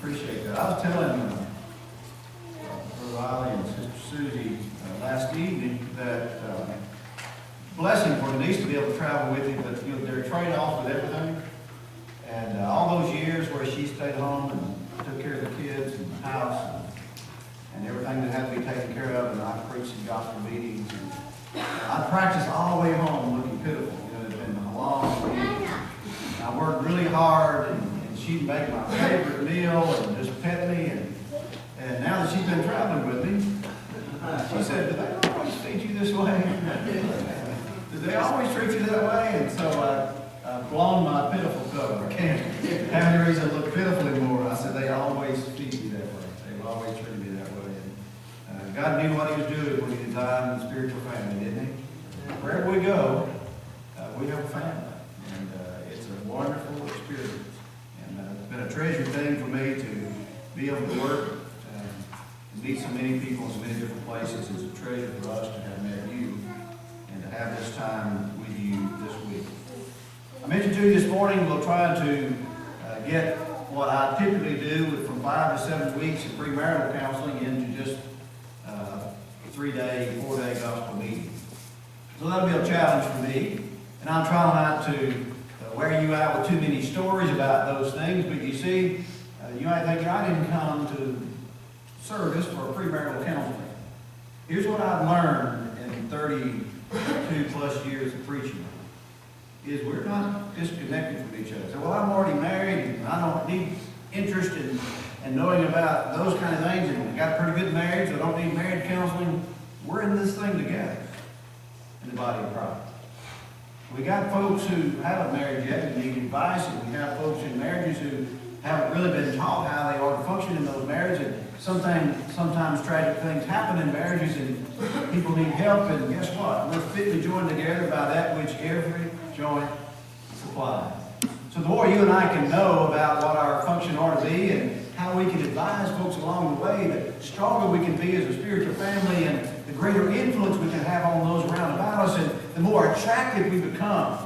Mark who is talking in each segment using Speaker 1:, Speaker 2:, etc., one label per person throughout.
Speaker 1: Appreciate that. I was telling Brother Riley and Sister Susie last evening that blessing for Denise to be able to travel with you, but you know, there are trade-offs with everything. And all those years where she stayed home and took care of the kids and the house and everything that had to be taken care of, and I preached in gospel meetings. And I practiced all the way home looking pitiful. You know, it's been a long week. And I worked really hard, and she'd make my favorite meal and just pet me. And now that she's been traveling with me, she said, "Do they always feed you this way? Do they always treat you that way?" And so I've blown my pitiful cover. I can't have any reason to look pitiful anymore. I said, "They always feed me that way. They've always treated me that way." And God knew what He was doing when He designed the spiritual family, didn't He? Wherever we go, we have a family. And it's a wonderful experience. And it's been a treasured thing for me to be able to work and meet so many people in so many different places. It's a treasure for us to have met you and to have this time with you this week. I mentioned to you this morning, we'll try to get what I typically do from 5 to 7 weeks of premarital counseling into just 3-day, 4-day gospel meetings. So that'll be a challenge for me. And I'm trying not to wear you out with too many stories about those things. But you see, you might think, I didn't come to service for premarital counseling. Here's what I've learned in 32 plus years of preaching. Is we're not disconnected from each other. So, well, I'm already married and I don't need interest in knowing about those kind of things, and I got a pretty good marriage, so I don't need marriage counseling. We're in this thing together in the body of Christ. We got folks who haven't married yet and need advice, and we have folks in marriages who haven't really been taught how they ought to function in those marriages. And sometimes tragic things happen in marriages and people need help, and guess what? We're fitly joined together by that which every joint supplies. So the more you and I can know about what our function ought to be and how we can advise folks along the way, the stronger we can be as a spiritual family and the greater influence we can have on those around about us, and the more attractive we become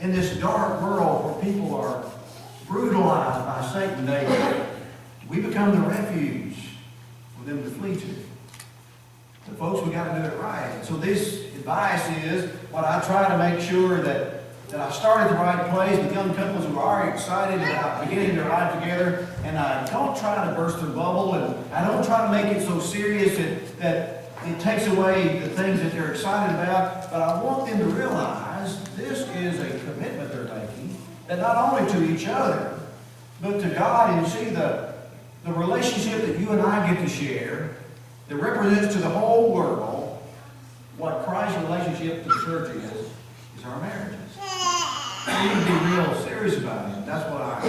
Speaker 1: in this dark world where people are brutalized by Satan daily. We become the refuge for them to flee to. So folks, we got to do it right. And so this advice is what I try to make sure that I start at the right place with young couples who are excited about beginning their life together, and I don't try to burst their bubble, and I don't try to make it so serious that it takes away the things that they're excited about, but I want them to realize this is a commitment they're making, that not only to each other, but to God, and see the relationship that you and I get to share that represents to the whole world what Christ's relationship to the church is our marriages. We need to be real serious about it. That's what I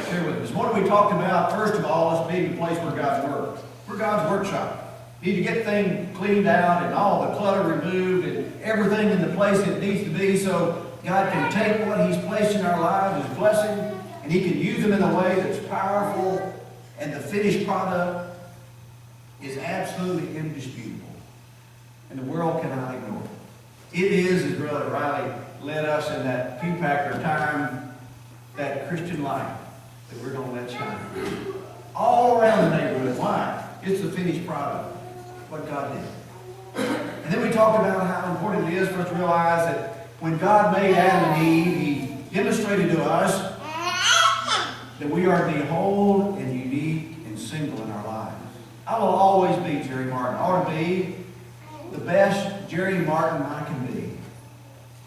Speaker 1: share with us. This morning we talked about, first of all, us being the place where God works. We're God's workshop. We need to get things cleaned out and all the clutter removed and everything in the place it needs to be so God can take what He's placed in our lives as blessing, and He can use them in a way that's powerful, and the finished product is absolutely indisputable. And the world cannot ignore it. It is, as Brother Riley led us in that pew packer time, that Christian light that we're going to let shine. All around the neighborhood. Why? It's the finished product. What God did. And then we talked about how important it is for us to realize that when God made Adam and Eve, He demonstrated to us that we are to be whole and unique and single in our lives. I will always be Jerry Martin. I ought to be the best Jerry Martin I can be.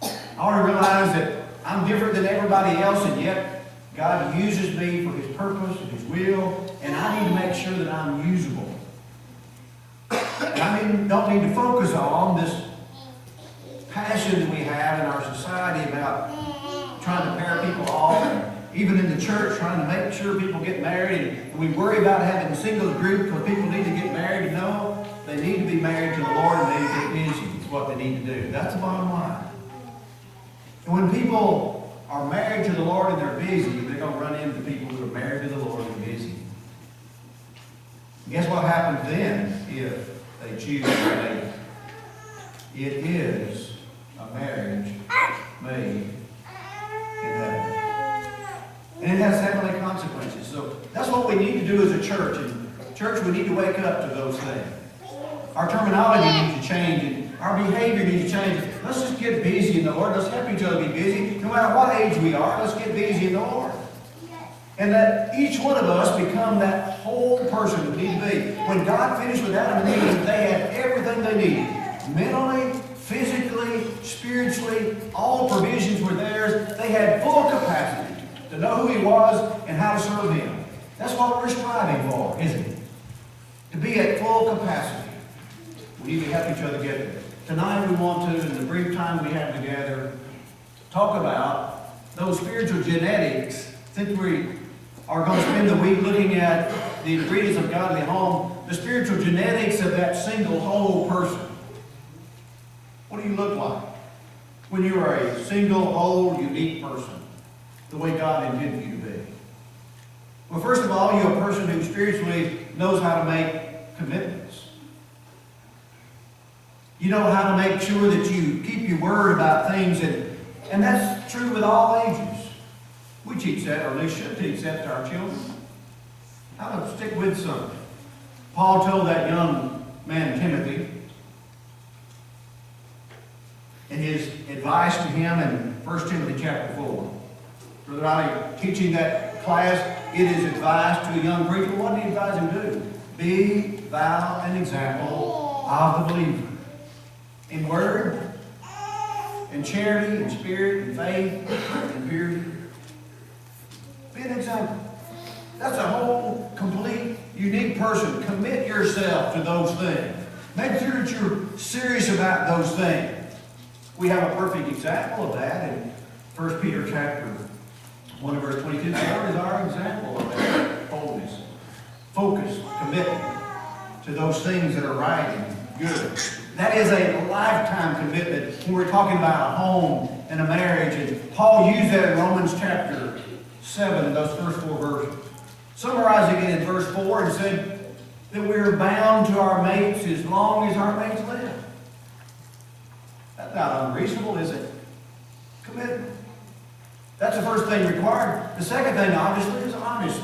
Speaker 1: I ought to realize that I'm different than everybody else, and yet God uses me for His purpose and His will, and I need to make sure that I'm usable. And I don't need to focus on this passion that we have in our society about trying to pair people off, and even in the church, trying to make sure people get married, and we worry about having a single group because people need to get married. No, they need to be married to the Lord, and they need to get busy. It's what they need to do. That's the bottom line. And when people are married to the Lord and they're busy, they're going to run into people who are married to the Lord and busy. And guess what happens then if they choose to date? It is a marriage made in heaven. And it has heavenly consequences. So that's what we need to do as a church. And church, we need to wake up to those things. Our terminology needs to change, and our behavior needs to change. Let's just get busy in the Lord. Let's help each other be busy. No matter what age we are, let's get busy in the Lord. And let each one of us become that whole person we need to be. When God finished with Adam and Eve, they had everything they needed. Mentally, physically, spiritually, all provisions were theirs. They had full capacity to know who He was and how to serve Him. That's what we're striving for, isn't it? To be at full capacity. We need to help each other get there. Tonight we want to, in the brief time we have together, talk about those spiritual genetics. Since we are going to spend the week looking at the ingredients of godly home, the spiritual genetics of that single whole person. What do you look like when you are a single, whole, unique person, the way God intended you to be? Well, first of all, you're a person who spiritually knows how to make commitments. You know how to make sure that you keep your word about things, and that's true with all ages. We teach that, or at least should teach that to our children. How to stick with something. Paul told that young man, Timothy, in his advice to him in 1 Timothy chapter 4. Brother Ali, teaching that class, it is advised to a young preacher. What did he advise him to do? Be thou an example of the believer. In word, in charity, in spirit, in faith, in purity. Be an example. That's a whole, complete, unique person. Commit yourself to those things. Make sure that you're serious about those things. We have a perfect example of that in 1 Peter chapter 1 verse 22. The Lord is our example of that holiness. Focus, commitment to those things that are right and good. That is a lifetime commitment when we're talking about a home and a marriage. And Paul used that in Romans chapter 7 in those first 4 verses. Summarizing it in verse 4 and said that we're bound to our mates as long as our mates live. That's not unreasonable, is it? Commitment. That's the first thing required. The second thing, obviously, is honesty.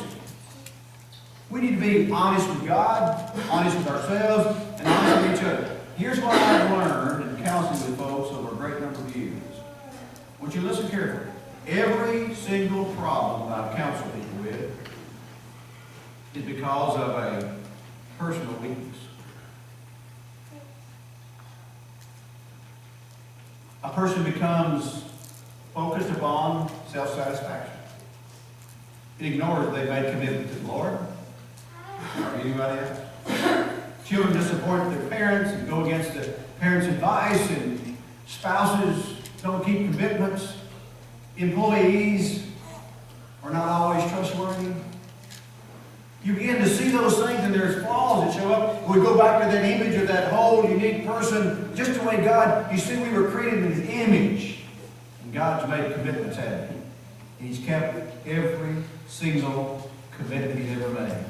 Speaker 1: We need to be honest with God, honest with ourselves, and honest with each other. Here's what I've learned in counseling with folks over a great number of years. I want you to listen carefully. Every single problem I've counseled people with is because of a personal weakness. A person becomes focused upon self-satisfaction. It ignores that they've made commitment to the Lord or anybody else. Children disappoint their parents and go against the parents' advice, and spouses don't keep commitments. Employees are not always trustworthy. You begin to see those things, and there's flaws that show up. We go back to that image of that whole unique person, just the way God, you see, we were created in His image. And God's made commitments, hasn't He? And He's kept every single commitment He's ever made.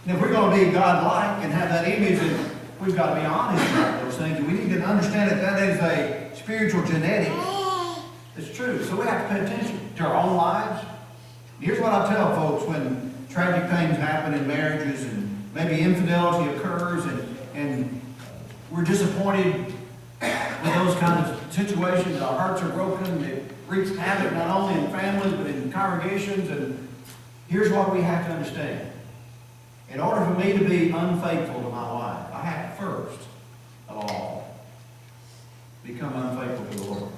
Speaker 1: And if we're going to be God-like and have that image, then we've got to be honest about those things. And we need to understand that that is a spiritual genetic. It's true. So we have to pay attention to our own lives. Here's what I tell folks when tragic things happen in marriages and maybe infidelity occurs and we're disappointed with those kinds of situations. Our hearts are broken. It wreaks havoc not only in families but in congregations. And here's what we have to understand. In order for me to be unfaithful to my wife, I have to first of all become unfaithful to the Lord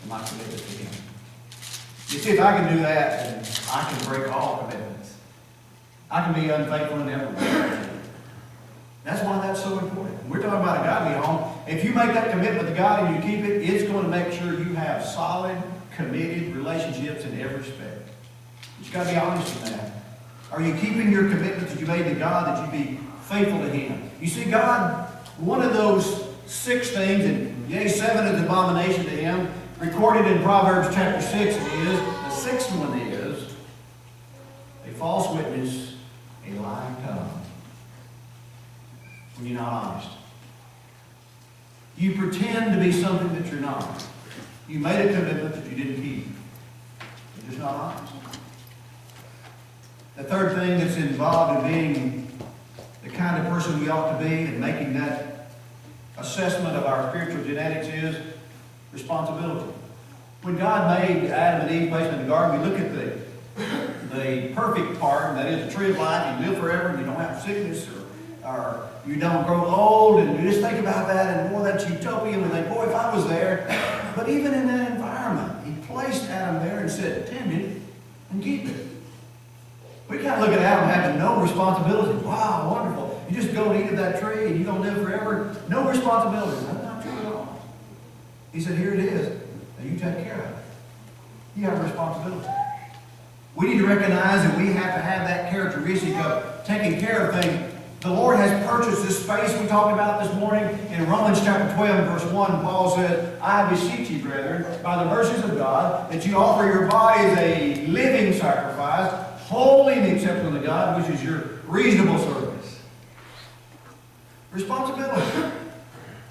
Speaker 1: and my commitment to Him. You see, if I can do that, then I can break all commitments. I can be unfaithful in every way. That's why that's so important. We're talking about a godly home. If you make that commitment to God and you keep it, it's going to make sure you have solid, committed relationships in every respect. You've got to be honest in that. Are you keeping your commitment that you made to God, that you be faithful to Him? You see, God, one of those 6 things, and yea, 7 is an abomination to Him, recorded in Proverbs chapter 6 it is. The 6th one is a false witness, a lying tongue. When you're not honest. You pretend to be something that you're not. You made a commitment that you didn't keep. You're just not honest. The third thing that's involved in being the kind of person we ought to be and making that assessment of our spiritual genetics is responsibility. When God made Adam and Eve, placed them in the garden, we look at the perfect part, and that is the tree of life. You live forever, and you don't have sickness, or you don't grow old, and you just think about that, and boy, that's utopian, and think, boy, if I was there. But even in that environment, He placed Adam there and said, tend it and keep it. We kind of look at Adam having no responsibility. Wow, wonderful. You just go and eat of that tree, and you're going to live forever. No responsibility. That's not true at all. He said, here it is. Now you take care of it. You have a responsibility. We need to recognize that we have to have that characteristic of taking care of things. The Lord has purchased this space we talked about this morning. In Romans chapter 12, verse 1, Paul said, I beseech you, brethren, by the mercies of God, that you offer your bodies a living sacrifice, holy and acceptable to God, which is your reasonable service. Responsibility.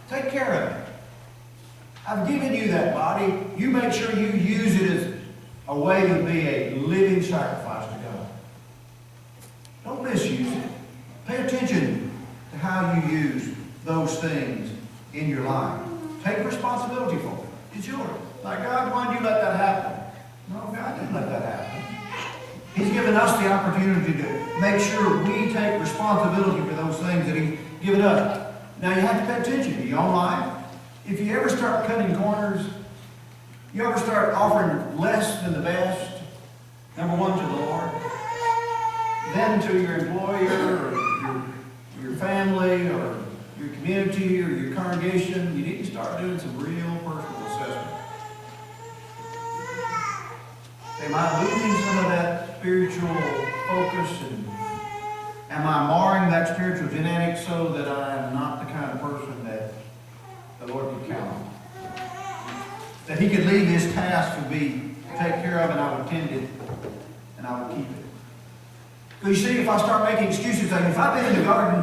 Speaker 1: Take care of it. I've given you that body. You make sure you use it as a way to be a living sacrifice to God. Don't misuse it. Pay attention to how you use those things in your life. Take responsibility for it. It's yours. Like, God, why did you let that happen? No, God didn't let that happen. He's given us the opportunity to make sure we take responsibility for those things that He's given us. Now, you have to pay attention to your own life. If you ever start cutting corners, you ever start offering less than the best, number one, to the Lord, then to your employer, or your family, or your community, or your congregation, you need to start doing some real personal assessment. Am I losing some of that spiritual focus, and am I marring that spiritual genetics so that I am not the kind of person that the Lord could count on? That He could leave His task to take care of, and I would tend it, and I would keep it. Because you see, if I start making excuses, like if I've been in the garden,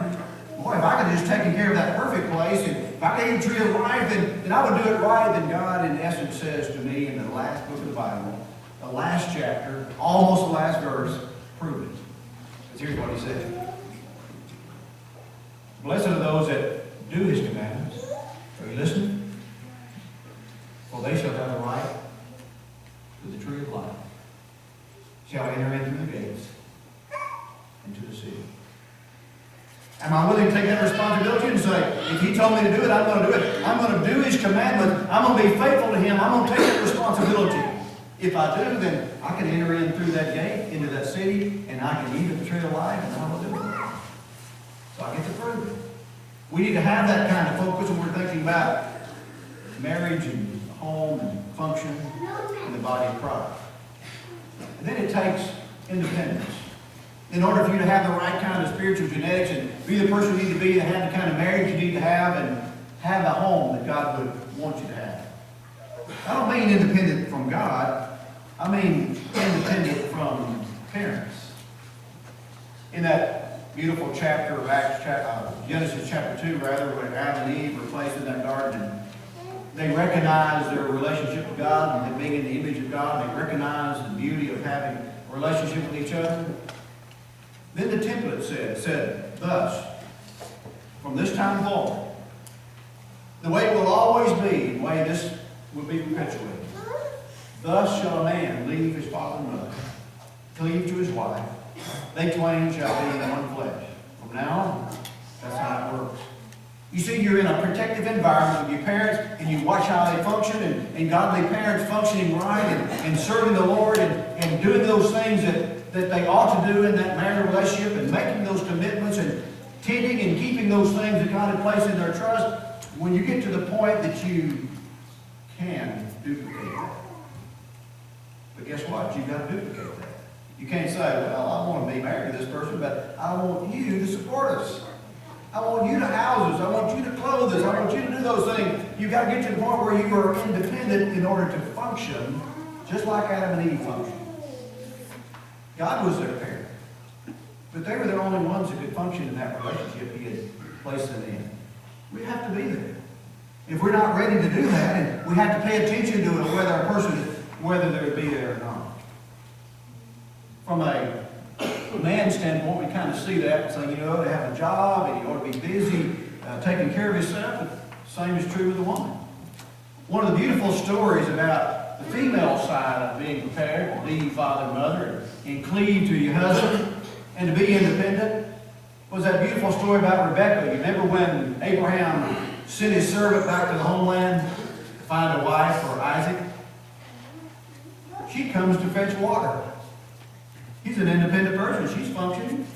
Speaker 1: boy, if I could have just taken care of that perfect place, and if I could eat the tree of life, then I would do it right. Then God, in essence, says to me in the last book of the Bible, the last chapter, almost the last verse, prove it. Because here's what He said. Blessed are those that do His commandments. Are you listening? For they shall have the right to the tree of life, shall enter in through the gates into the city. Am I willing to take that responsibility and say, if He told me to do it, I'm going to do it. I'm going to do His commandments. I'm going to be faithful to Him. I'm going to take that responsibility. If I do, then I can enter in through that gate into that city, and I can eat of the tree of life, and I will do it. So I get to prove it. We need to have that kind of focus when we're thinking about marriage and home and function in the body of Christ. And then it takes independence. In order for you to have the right kind of spiritual genetics and be the person you need to be, to have the kind of marriage you need to have, and have the home that God would want you to have. I don't mean independent from God. I mean independent from parents. In that beautiful chapter of Genesis chapter 2, rather, where Adam and Eve were placed in that garden, they recognized their relationship with God and being in the image of God. They recognized the beauty of having a relationship with each other. Then the template said, thus, from this time forward, the way it will always be, the way this will be perpetuated. Thus shall a man leave his father and mother, cleave to his wife. They twain shall be one flesh. From now on, that's how it works. You see, you're in a protective environment with your parents, and you watch how they function, and godly parents functioning right, and serving the Lord, and doing those things that they ought to do in that marital relationship, and making those commitments, and tending and keeping those things that God had placed in their trust. When you get to the point that you can duplicate that. But guess what? You've got to duplicate that. You can't say, well, I want to be married to this person, but I want you to support us. I want you to house us. I want you to clothe us. I want you to do those things. You've got to get to the point where you are independent in order to function just like Adam and Eve functioned. God was their parent. But they were the only ones who could function in that relationship He had placed them in. We have to be there. If we're not ready to do that, and we have to pay attention to it, whether they would be there or not. From a from a man's standpoint, we kind of see that and say, you know, to have a job and you ought to be busy taking care of yourself. But the same is true with the woman. One of the beautiful stories about the female side of being prepared to leave father and mother and cleave to your husband and to be independent was that beautiful story about Rebekah. You remember when Abraham sent his servant back to the homeland to find a wife for Isaac? She comes to fetch water. He's an independent person. She's functioning.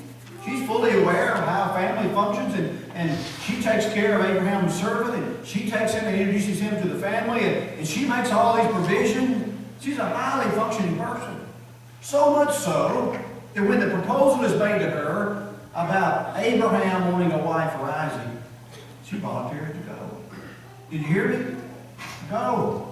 Speaker 1: She's fully aware of how family functions, and she takes care of Abraham's servant, and she takes him and introduces him to the family, and she makes all these provisions. She's a highly functioning person. So much so that when the proposal is made to her about Abraham wanting a wife for Isaac, she volunteered to go. Did you hear me? Go.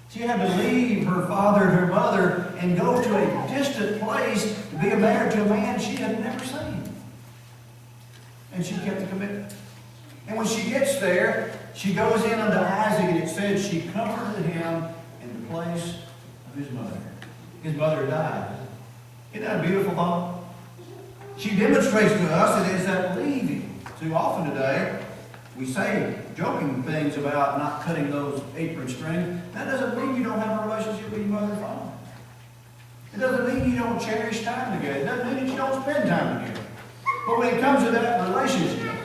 Speaker 1: She had to leave her father and her mother and go to a distant place to be married to a man she had never seen. And she kept the commitment. And when she gets there, she goes in unto Isaac, and it says she comforted him in the place of his mother. His mother died. Isn't that a beautiful thought? She demonstrates to us that it is that leaving. Too often today, we say joking things about not cutting those apron strings. That doesn't mean you don't have a relationship with your mother and father. It doesn't mean you don't cherish time together. It doesn't mean that you don't spend time together. But when it comes to that relationship,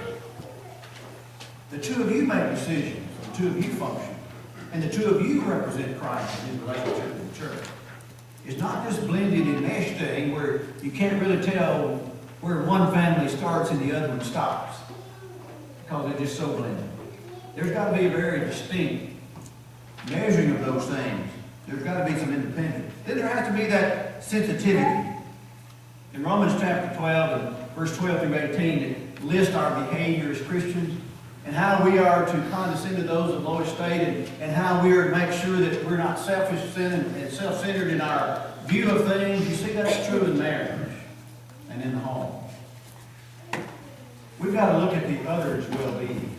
Speaker 1: the two of you make decisions, the two of you function, and the two of you represent Christ in his relationship with the church. It's not this blended and meshed thing where you can't really tell where one family starts and the other one stops, because they're just so blended. There's got to be a very distinct measuring of those things. There's got to be some independence. Then there has to be that sensitivity. In Romans chapter 12 and verse 12 through 18, it lists our behavior as Christians and how we are to condescend to those of low estate, and how we are to make sure that we're not selfish and self-centered in our view of things. You see, that's true in marriage and in the home. We've got to look at the other's well-being.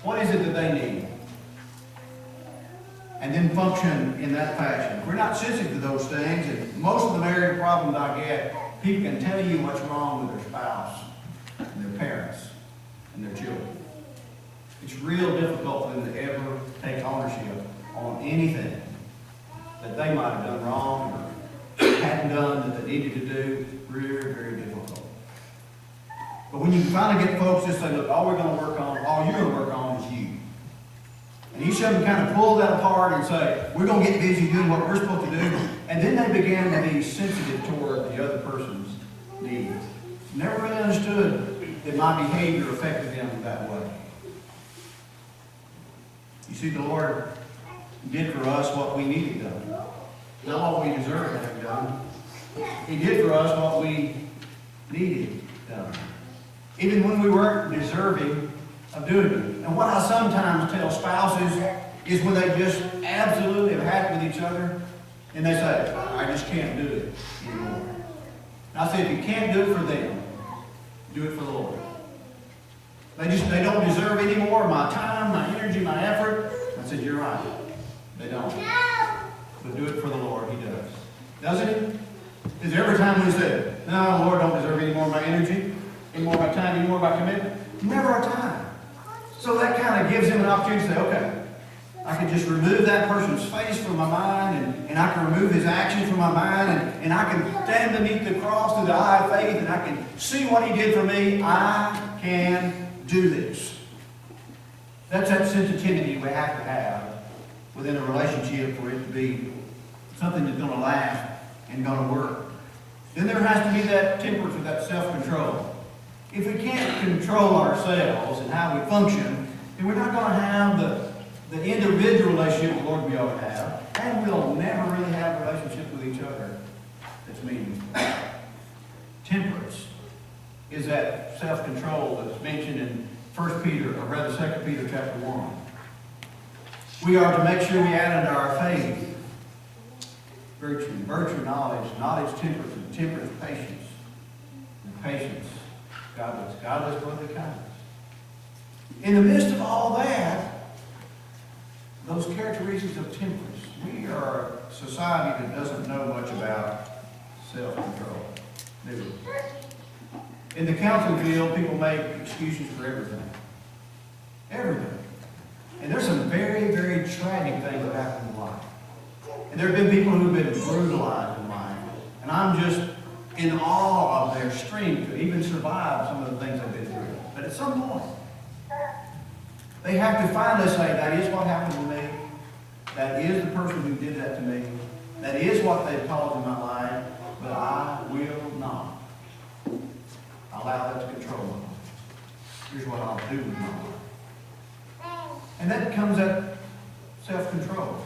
Speaker 1: What is it that they need? And then function in that fashion. We're not sensitive to those things, and most of the marriage problems I get, people can tell you what's wrong with their spouse, and their parents, and their children. It's real difficult for them to ever take ownership on anything that they might have done wrong or hadn't done that they needed to do. Very, very difficult. But when you finally get folks that say, look, all we're going to work on, all you're going to work on is you. And each of them kind of pull that apart and say, we're going to get busy doing what we're supposed to do. And then they began to be sensitive toward the other person's needs. Never really understood that my behavior affected them that way. You see, the Lord did for us what we needed done. Not what we deserved to have done. He did for us what we needed done. Even when we weren't deserving of doing it. And what I sometimes tell spouses is when they just absolutely have had it with each other, and they say, I just can't do it anymore. And I say, if you can't do it for them, do it for the Lord. They don't deserve any more of my time, my energy, my effort. I said, you're right. They don't. But do it for the Lord. He does. Doesn't he? Is there every time we say, no, the Lord don't deserve any more of my energy, any more of my time, any more of my commitment? Never a time. So that kind of gives him an opportunity to say, okay, I can just remove that person's face from my mind, and I can remove his actions from my mind, and I can stand beneath the cross through the eye of faith, and I can see what he did for me. I can do this. That's that sensitivity we have to have within a relationship for it to be something that's going to last and going to work. Then there has to be that temperance or that self-control. If we can't control ourselves and how we function, then we're not going to have the individual relationship the Lord we ought to have, and we'll never really have a relationship with each other that's meaningful. Temperance is that self-control that's mentioned in 1 Peter, or rather 2 Peter chapter 1. We are to make sure we add unto our faith virtue, knowledge, temperance, and temperance, patience, and patience, godless brotherly kindness. In the midst of all that, those characteristics of temperance, we are a society that doesn't know much about self-control. do. In the counseling field, people make excuses for everything. Everything. And there's some very, very tragic things that happen in life. And there have been people who've been brutalized in life. And I'm just in awe of their strength to even survive some of the things they've been through. But at some point, they have to finally say, that is what happened to me. That is the person who did that to me. That is what they've caused in my life. But I will not allow that to control my life. Here's what I'll do with my life. And that comes at self-control.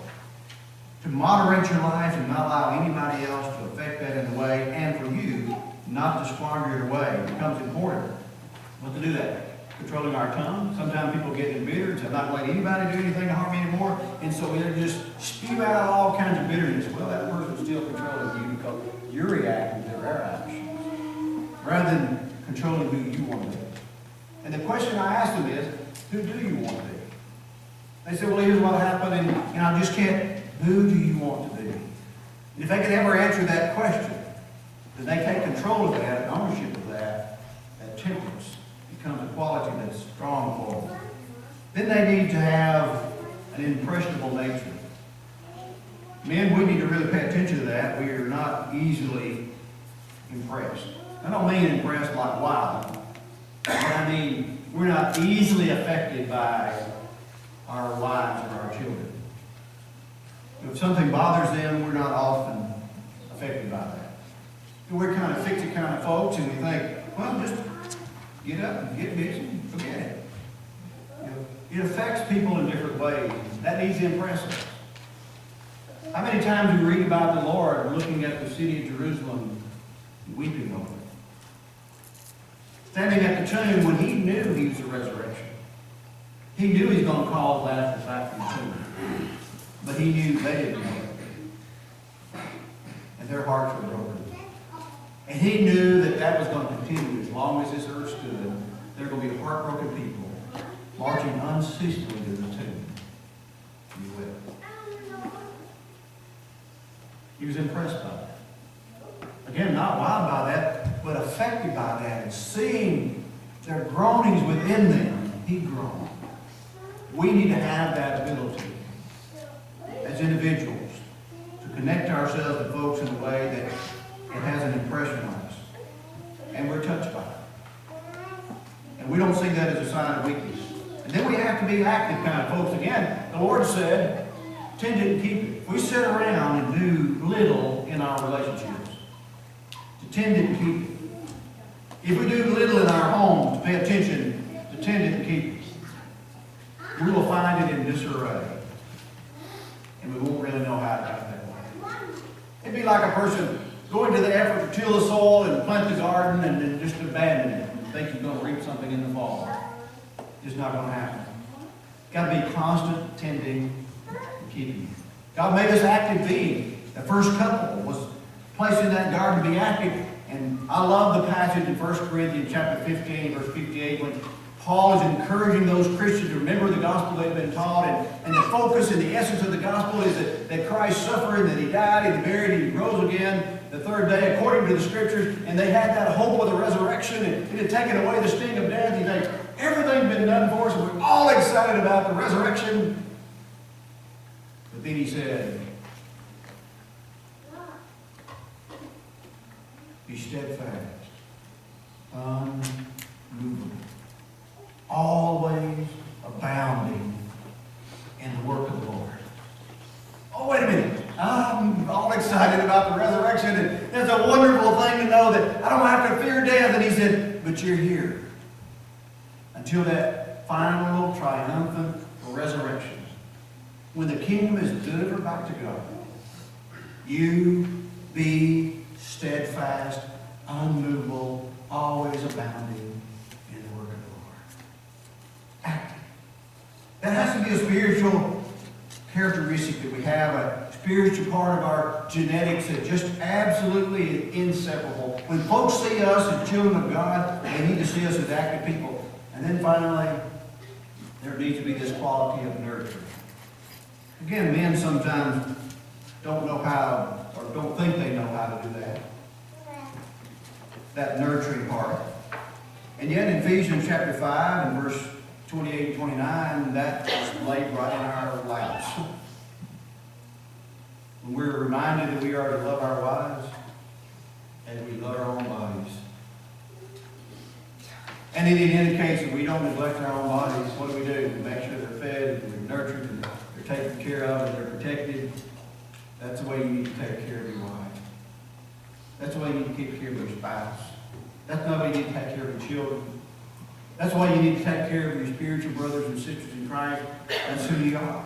Speaker 1: To moderate your life and not allow anybody else to affect that in a way, and for you not to squander it away, becomes important. What to do that? Controlling our tongue. Sometimes people get embittered and say, I'm not letting anybody do anything to harm me anymore. And so they just spew out all kinds of bitterness. Well, that person's still controlling you because you're reacting to their actions rather than controlling who you want to be. And the question I ask them is, who do you want to be? They say, well, here's what happened, and I just can't. Who do you want to be? And if they can ever answer that question, then they take control of that, and ownership of that, that temperance becomes a quality that's strong for them. Then they need to have an impressionable nature. Men, we need to really pay attention to that. We are not easily impressed. I don't mean impressed like wow, but I mean we're not easily affected by our wives or our children. If something bothers them, we're not often affected by that. We're kind of fix-it kind of folks, and we think, well, just get up and get busy and forget it. It affects people in different ways. That needs to impress us. How many times we read about the Lord looking at the city of Jerusalem and weeping over it? Standing at the tomb when he knew he was the resurrection. He knew he was going to call Lazarus back from the tomb. But he knew they didn't know it. And their hearts were broken. And he knew that that was going to continue as long as this earth stood. There were going to be heartbroken people marching unceasingly to the tomb. He wept. He was impressed by that. Again, not wild by that, but affected by that. And seeing their groanings within them, he groaned. We need to have that ability as individuals to connect ourselves to folks in a way that it has an impression on us. And we're touched by it. And we don't see that as a sign of weakness. And then we have to be active kind of folks. Again, the Lord said, tend it and keep it. If we sit around and do little in our relationships, to tend it and keep it. If we do little in our homes, to pay attention, to tend it and keep it, we will find it in disarray. And we won't really know how to get that way. It'd be like a person going to the effort to till the soil and plant the garden and then just abandon it and think you're going to reap something in the fall. It's not going to happen. Got to be constant tending and keeping. God made us active beings. The first couple was placed in that garden to be active. And I love the passage in 1 Corinthians chapter 15, verse 58, when Paul is encouraging those Christians to remember the gospel they've been taught, and the focus and the essence of the gospel is that Christ suffered, that he died, he buried, and he rose again the third day according to the scriptures, and they had that hope of the resurrection, and it had taken away the sting of death. He thinks, everything's been done for us, and we're all excited about the resurrection. But then he said, be steadfast, unmovable, always abounding in the work of the Lord. Oh, wait a minute. I'm all excited about the resurrection, and it's a wonderful thing to know that I don't have to fear death. And he said, but you're here until that final triumphant resurrection, when the kingdom is delivered back to God. You be steadfast, unmovable, always abounding in the work of the Lord. Active. That has to be a spiritual characteristic that we have, a spiritual part of our genetics that just absolutely inseparable. When folks see us as children of God, they need to see us as active people. And then finally, there needs to be this quality of nurture. Again, men sometimes don't know how, or don't think they know how to do that. that nurturing part. And yet in Ephesians chapter 5 and verse 28 and 29, that is laid right in our laps. When we're reminded that we are to love our wives as we love our own bodies. And it indicates that we don't neglect our own bodies. What do? We make sure they're fed, they're nurtured, and they're taken care of, and they're protected. That's the way you need to take care of your wife. That's the way you need to take care of your spouse. That's the way you need to take care of your children. That's why you need to take care of your spiritual brothers and sisters in Christ. That's who you are.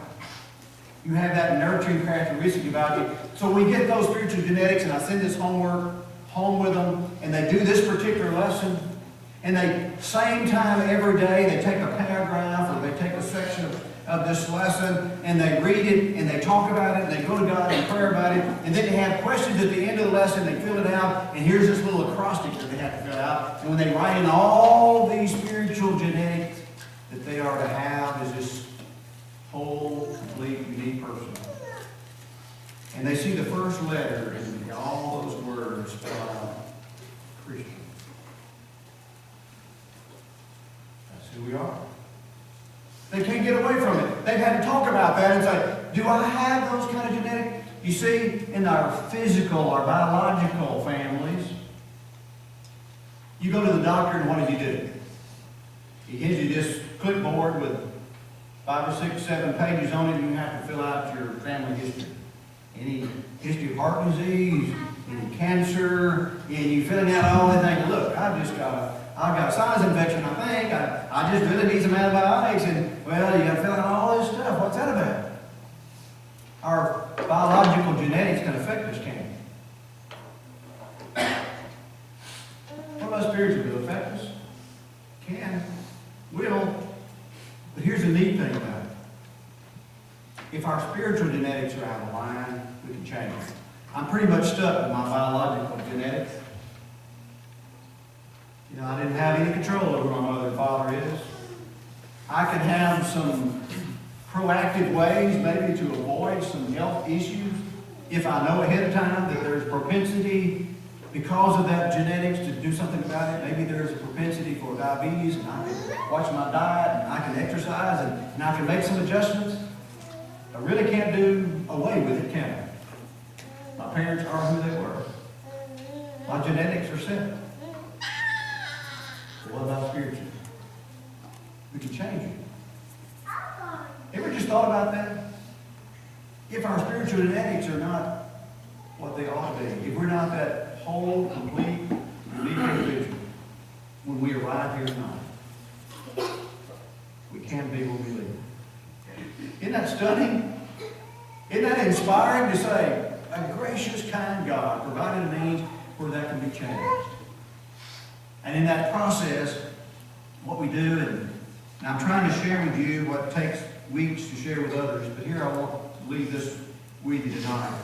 Speaker 1: You have that nurturing characteristic about you. So we get those spiritual genetics, and I send this homework home with them, and they do this particular lesson, and they, same time every day, they take a paragraph or they take a section of this lesson, and they read it, and they talk about it, and they go to God in prayer about it, and then they have questions at the end of the lesson, they fill it out, and here's this little acrostic that they have to fill out, and when they write in all these spiritual genetics that they are to have as this whole, complete, unique person. And they see the first letter in all those words spelled out, Christian. That's who we are. They can't get away from it. They've had to talk about that and say, do I have those kind of genetics? You see, in our physical, our biological families, you go to the doctor and what does he do? He gives you this clipboard with 5 or 6, 7 pages on it, and you have to fill out your family history. Any history of heart disease, any cancer, and you filling out all that thing. Look, I've got a sinus infection, I think. I just really need some antibiotics, and well, you got to fill out all this stuff. What's that about? Our biological genetics can affect us, can't it? What about spiritual? Will it affect us? Can. Will. But here's the neat thing about it. If our spiritual genetics are out of line, we can change it. I'm pretty much stuck with my biological genetics. You know, I didn't have any control over who my mother and father is. I can have some proactive ways maybe to avoid some health issues if I know ahead of time that there's propensity because of that genetics to do something about it. Maybe there's a propensity for diabetes, and I can watch my diet, and I can exercise, and I can make some adjustments. I really can't do away with it, can I? My parents are who they were. My genetics are set. But what about spiritually? We can change it. Ever just thought about that? If our spiritual genetics are not what they ought to be, if we're not that whole, complete, unique individual, when we arrive here tonight, we can't be what we leave. Isn't that stunning? Isn't that inspiring to say, a gracious, kind God provided a means where that can be changed? And in that process, what we do, and I'm trying to share with you what takes weeks to share with others, but here I want to leave this with you tonight.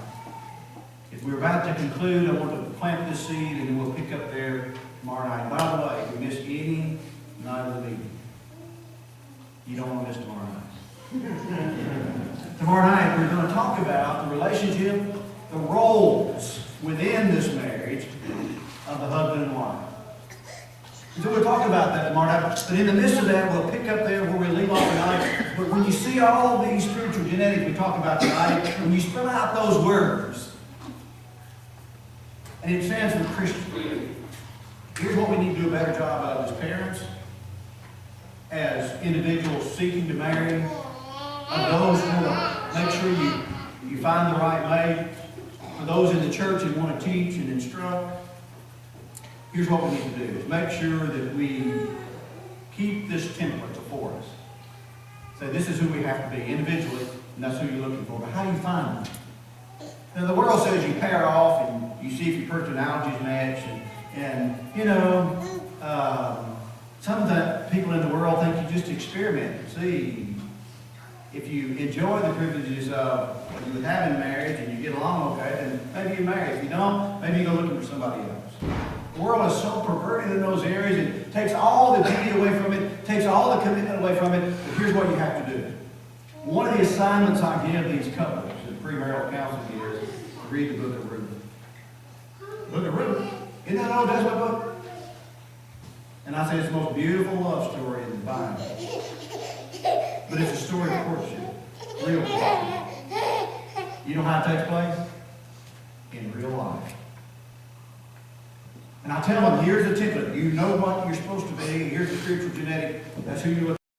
Speaker 1: If we're about to conclude, I want to plant this seed, and then we'll pick up there tomorrow night. By the way, if we miss any night of the meeting, you don't want to miss tomorrow night. Tomorrow night, we're going to talk about the relationship, the roles within this marriage of the husband and wife. So we'll talk about that tomorrow night. But in the midst of that, we'll pick up there where we leave off tonight. But when you see all these spiritual genetics we talk about tonight, when you spell out those words, and it stands for Christian, here's what we need to do a better job of as parents, as individuals seeking to marry, of those who want to make sure you find the right mate, for those in the church who want to teach and instruct. Here's what we need to do, is make sure that we keep this template before us. Say, this is who we have to be individually, and that's who you're looking for. But how do you find them? Now, the world says you pair off, and you see if your personalities match, and you know, some of the people in the world think you just experiment and see. If you enjoy the privileges of what you would have in marriage and you get along okay, then maybe you marry. If you don't, maybe you go looking for somebody else. The world is so perverted in those areas. It takes all the beauty away from it, takes all the commitment away from it. But here's what you have to do. One of the assignments I give these couples in premarital counseling is to read the book of Ruth. Book of Ruth. Isn't that an Old Testament book? And I say it's the most beautiful love story in the Bible. But it's a story of courtship. Real courtship. You know how it takes place? In real life. And I tell them, here's the template. You know what you're supposed to be. Here's the spiritual genetic. That's who you look